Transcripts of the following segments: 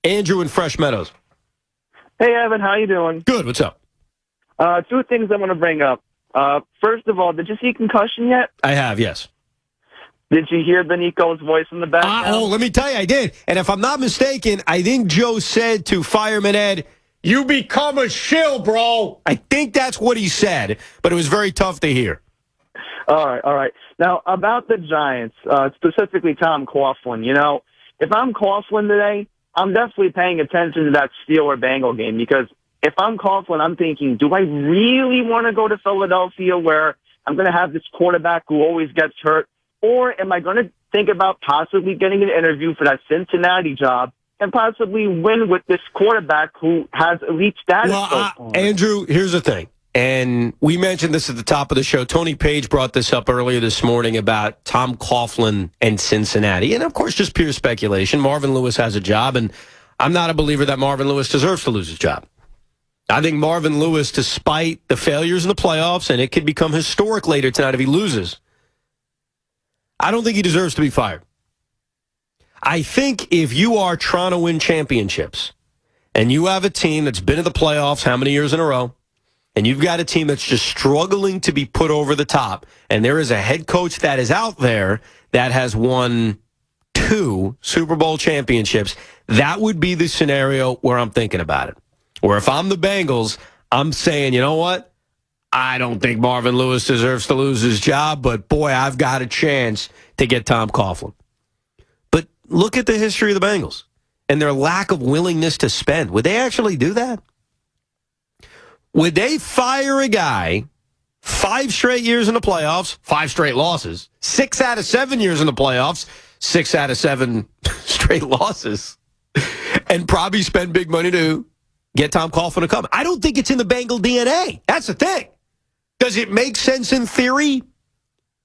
Andrew in Fresh Meadows. Hey, Evan, how you doing? Good. What's up? Two things I want to bring up. First of all, did you see Concussion yet? I have, yes. Did you hear Benico's voice in the background? Let me tell you, I did. And if I'm not mistaken, I think Joe said to Fireman Ed, "You become a shill, bro." I think that's what he said, but it was very tough to hear. All right. Now, about the Giants, specifically Tom Coughlin, if I'm Coughlin today, I'm definitely paying attention to that Steelers-Bengal game because if I'm Coughlin, I'm thinking, do I really want to go to Philadelphia where I'm going to have this quarterback who always gets hurt? Or am I going to think about possibly getting an interview for that Cincinnati job and possibly win with this quarterback who has elite status? Andrew, here's the thing. And we mentioned this at the top of the show. Tony Page brought this up earlier this morning about Tom Coughlin and Cincinnati. And, of course, just pure speculation. Marvin Lewis has a job, and I'm not a believer that Marvin Lewis deserves to lose his job. I think Marvin Lewis, despite the failures in the playoffs, and it could become historic later tonight if he loses, I don't think he deserves to be fired. I think if you are trying to win championships and you have a team that's been in the playoffs how many years in a row, and you've got a team that's just struggling to be put over the top, and there is a head coach that is out there that has won 2 Super Bowl championships, that would be the scenario where I'm thinking about it. Or if I'm the Bengals, I'm saying, you know what? I don't think Marvin Lewis deserves to lose his job, but boy, I've got a chance to get Tom Coughlin. But look at the history of the Bengals and their lack of willingness to spend. Would they actually do that? Would they fire a guy 5 straight years in the playoffs, 5 straight losses, 6 out of 7 years in the playoffs, 6 out of 7 straight losses, and probably spend big money to get Tom Coughlin to come? I don't think it's in the Bengal DNA. That's the thing. Does it make sense in theory?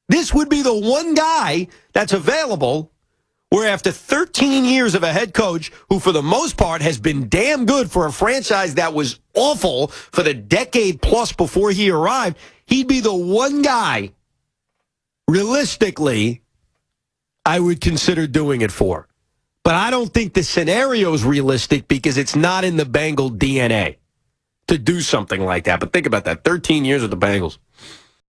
This would be the one guy that's available where after 13 years of a head coach who for the most part has been damn good for a franchise that was awful for the decade plus before he arrived, he'd be the one guy realistically I would consider doing it for. But I don't think the scenario is realistic because it's not in the Bengal DNA to do something like that. But think about that, 13 years with the Bengals.